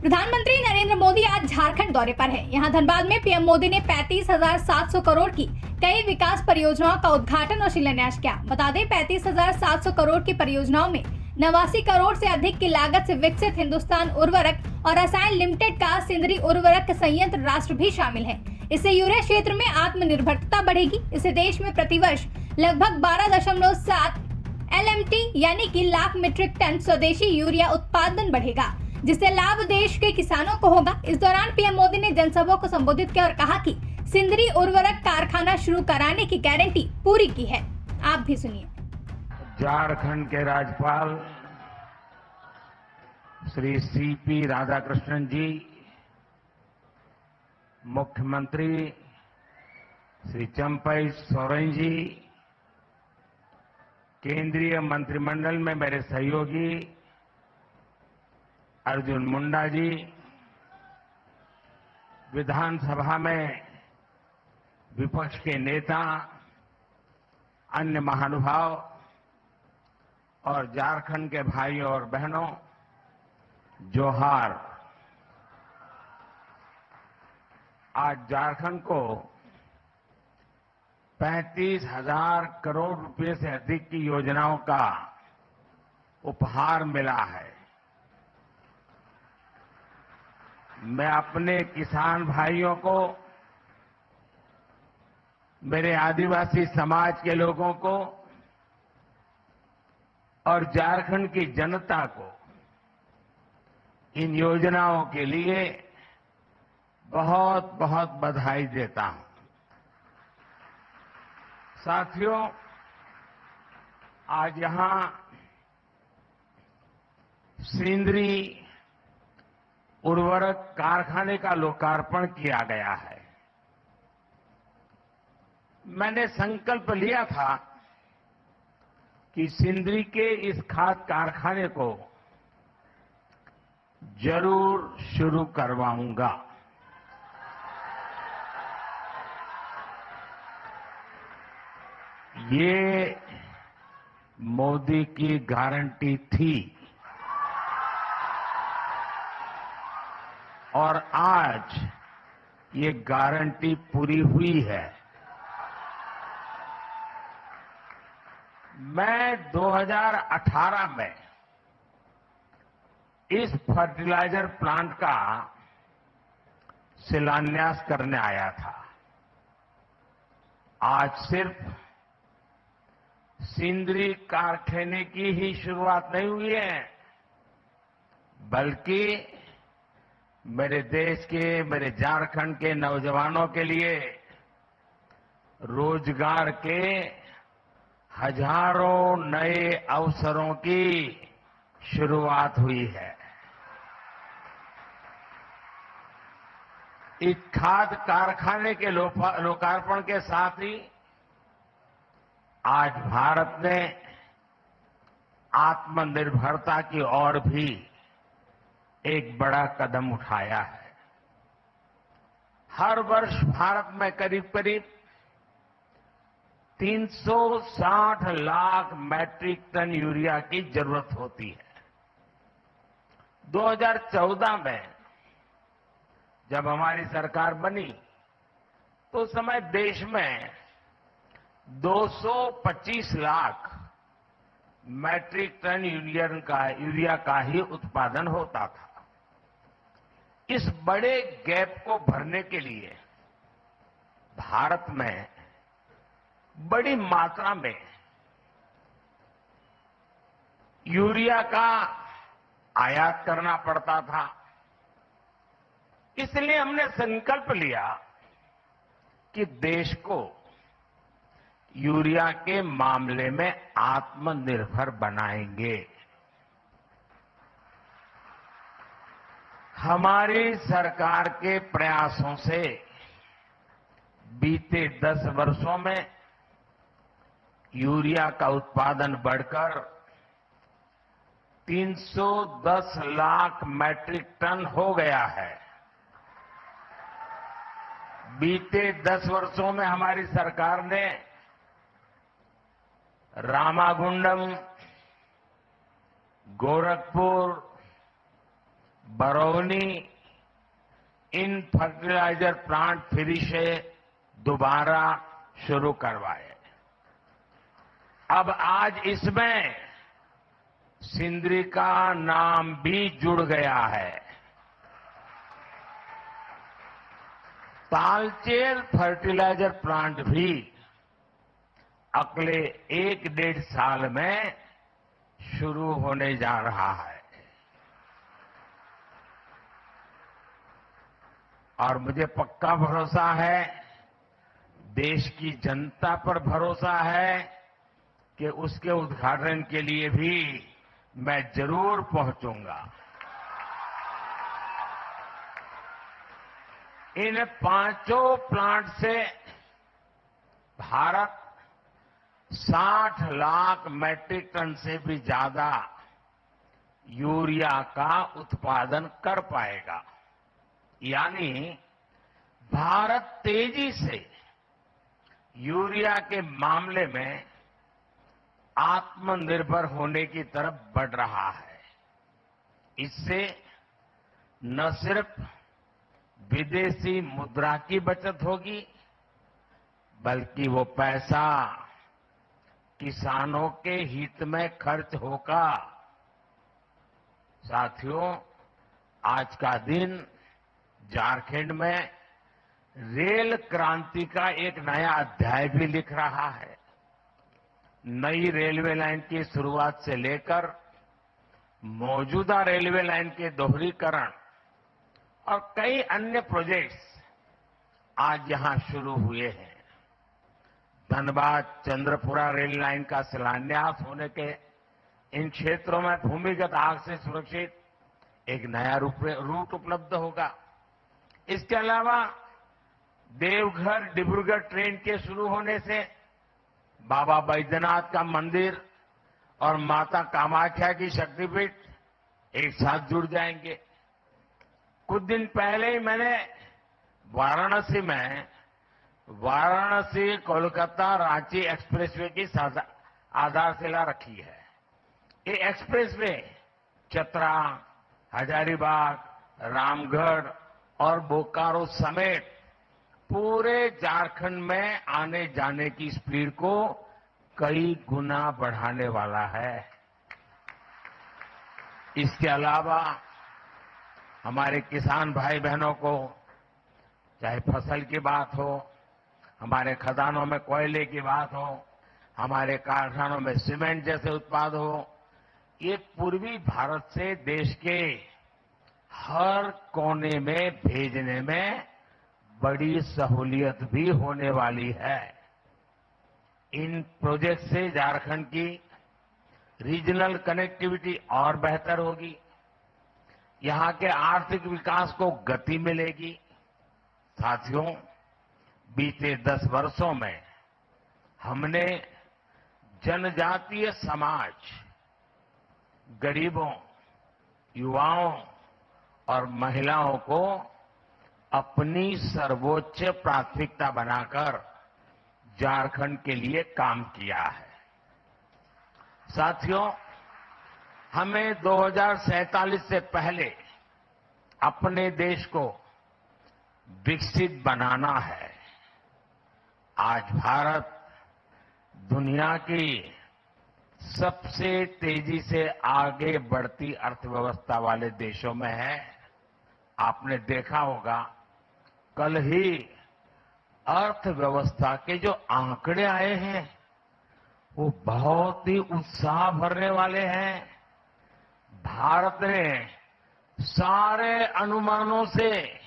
प्रधानमंत्री नरेंद्र मोदी आज झारखंड दौरे पर हैं। यहां धनबाद में पीएम मोदी ने 35,700 करोड़ की कई विकास परियोजनाओं का उद्घाटन और शिलान्यास किया। बता दें 35,700 करोड़ की परियोजनाओं में 89 करोड़ से अधिक की लागत से विकसित हिंदुस्तान उर्वरक और रसायन लिमिटेड का सिंदरी उर्वरक संयंत्र राष्ट्र भी शामिल है। इससे यूरिया क्षेत्र में आत्मनिर्भरता बढ़ेगी। इससे देश में प्रतिवर्ष लगभग 12.7 LMT यानी कि लाख मीट्रिक टन स्वदेशी यूरिया उत्पादन बढ़ेगा, जिससे लाभ देश के किसानों को होगा। इस दौरान पीएम मोदी ने जनसभा को संबोधित किया और कहा कि सिंदरी उर्वरक कारखाना शुरू कराने की गारंटी पूरी की है। आप भी सुनिए। झारखंड के राज्यपाल श्री CP राधाकृष्णन जी, मुख्यमंत्री श्री चंपई सोरेन जी, केंद्रीय मंत्रिमंडल में मेरे सहयोगी अर्जुन मुंडा जी, विधानसभा में विपक्ष के नेता, अन्य महानुभाव और झारखंड के भाइयों और बहनों, जोहार। आज झारखंड को 35,000 करोड़ रुपए से अधिक की योजनाओं का उपहार मिला है। मैं अपने किसान भाइयों को, मेरे आदिवासी समाज के लोगों को और झारखंड की जनता को इन योजनाओं के लिए बहुत बहुत बधाई देता हूं। साथियों, आज यहां सिंदरी उर्वरक कारखाने का लोकार्पण किया गया है। मैंने संकल्प लिया था कि सिंदरी के इस खाद कारखाने को जरूर शुरू करवाऊंगा। ये मोदी की गारंटी थी और आज ये गारंटी पूरी हुई है। मैं 2018 में इस फर्टिलाइजर प्लांट का शिलान्यास करने आया था। आज सिर्फ सिंदरी कारखाने की ही शुरुआत नहीं हुई है, बल्कि मेरे देश के, मेरे झारखंड के नौजवानों के लिए रोजगार के हजारों नए अवसरों की शुरुआत हुई है। इस खाद कारखाने के लोकार्पण के साथ ही आज भारत ने आत्मनिर्भरता की ओर भी एक बड़ा कदम उठाया है। हर वर्ष भारत में करीब करीब 360 लाख मैट्रिक टन यूरिया की जरूरत होती है। 2014 में जब हमारी सरकार बनी तो उस समय देश में 225 लाख मैट्रिक टन यूरिया का ही उत्पादन होता था। इस बड़े गैप को भरने के लिए भारत में बड़ी मात्रा में यूरिया का आयात करना पड़ता था। इसलिए हमने संकल्प लिया कि देश को यूरिया के मामले में आत्मनिर्भर बनाएंगे। हमारी सरकार के प्रयासों से बीते 10 वर्षों में यूरिया का उत्पादन बढ़कर 310 लाख मैट्रिक टन हो गया है। बीते 10 वर्षों में हमारी सरकार ने रामागुंडम, गोरखपुर, बरौनी इन फर्टिलाइजर प्लांट फिर से दोबारा शुरू करवाए। अब आज इसमें सिंदरी का नाम भी जुड़ गया है। तालचेर फर्टिलाइजर प्लांट भी अगले 1-1.5 साल में शुरू होने जा रहा है। और मुझे पक्का भरोसा है, देश की जनता पर भरोसा है कि उसके उद्घाटन के लिए भी मैं जरूर पहुंचूंगा। इन 5 प्लांट से भारत 60 लाख मैट्रिक टन से भी ज्यादा यूरिया का उत्पादन कर पाएगा। यानी भारत तेजी से यूरिया के मामले में आत्मनिर्भर होने की तरफ बढ़ रहा है। इससे न सिर्फ विदेशी मुद्रा की बचत होगी, बल्कि वो पैसा किसानों के हित में खर्च होगा। साथियों, आज का दिन झारखंड में रेल क्रांति का एक नया अध्याय भी लिख रहा है। नई रेलवे लाइन की शुरुआत से लेकर मौजूदा रेलवे लाइन के दोहरीकरण और कई अन्य प्रोजेक्ट्स आज यहां शुरू हुए हैं। धनबाद चंद्रपुरा रेल लाइन का शिलान्यास होने के इन क्षेत्रों में भूमिगत आग से सुरक्षित एक नया रूट उपलब्ध होगा। इसके अलावा देवघर डिब्रूगढ़ ट्रेन के शुरू होने से बाबा बैद्यनाथ का मंदिर और माता कामाख्या की शक्तिपीठ एक साथ जुड़ जाएंगे। कुछ दिन पहले ही मैंने वाराणसी में वाराणसी कोलकाता रांची एक्सप्रेसवे की आधारशिला रखी है। ये एक्सप्रेसवे चतरा, हजारीबाग, रामगढ़ और बोकारो समेत पूरे झारखंड में आने जाने की स्पीड को कई गुना बढ़ाने वाला है। इसके अलावा हमारे किसान भाई बहनों को चाहे फसल की बात हो, हमारे खदानों में कोयले की बात हो, हमारे कारखानों में सीमेंट जैसे उत्पाद हो, ये पूर्वी भारत से देश के हर कोने में भेजने में बड़ी सहूलियत भी होने वाली है। इन प्रोजेक्ट से झारखंड की रीजनल कनेक्टिविटी और बेहतर होगी, यहां के आर्थिक विकास को गति मिलेगी। साथियों, बीते 10 वर्षों में हमने जनजातीय समाज, गरीबों, युवाओं और महिलाओं को अपनी सर्वोच्च प्राथमिकता बनाकर झारखंड के लिए काम किया है। साथियों, हमें 2047 से पहले अपने देश को विकसित बनाना है। आज भारत दुनिया की सबसे तेजी से आगे बढ़ती अर्थव्यवस्था वाले देशों में है। आपने देखा होगा, कल ही अर्थव्यवस्था के जो आंकड़े आए हैं वो बहुत ही उत्साह भरने वाले हैं। भारत ने सारे अनुमानों से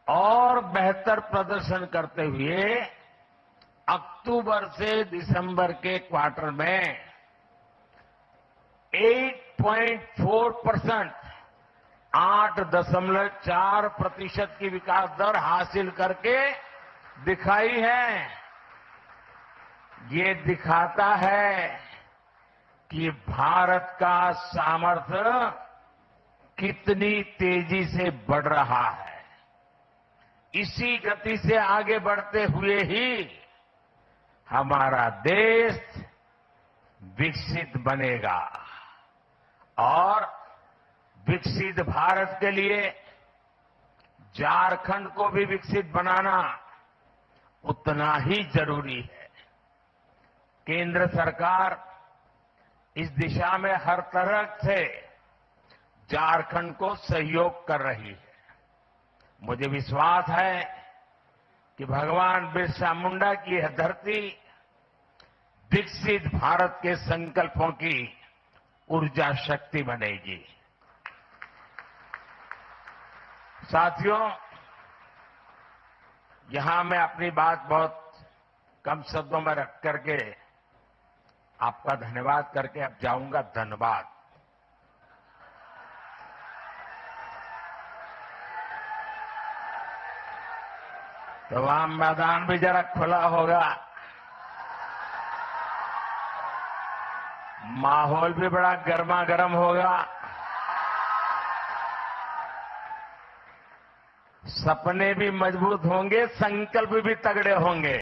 और बेहतर प्रदर्शन करते हुए अक्टूबर से दिसंबर के क्वार्टर में 8.4%, 8.4% की विकास दर हासिल करके दिखाई है। ये दिखाता है कि भारत का सामर्थ्य कितनी तेजी से बढ़ रहा है। इसी गति से आगे बढ़ते हुए ही हमारा देश विकसित बनेगा और विकसित भारत के लिए झारखंड को भी विकसित बनाना उतना ही जरूरी है। केंद्र सरकार इस दिशा में हर तरह से झारखंड को सहयोग कर रही है। मुझे विश्वास है कि भगवान बिरसा मुंडा की यह धरती विकसित भारत के संकल्पों की ऊर्जा शक्ति बनेगी। साथियों, यहां मैं अपनी बात बहुत कम शब्दों में रख करके आपका धन्यवाद करके अब जाऊंगा। धन्यवाद। तो वहां मैदान भी जरा खुला होगा, माहौल भी बड़ा गर्मा गर्म होगा, सपने भी मजबूत होंगे, संकल्प भी तगड़े होंगे।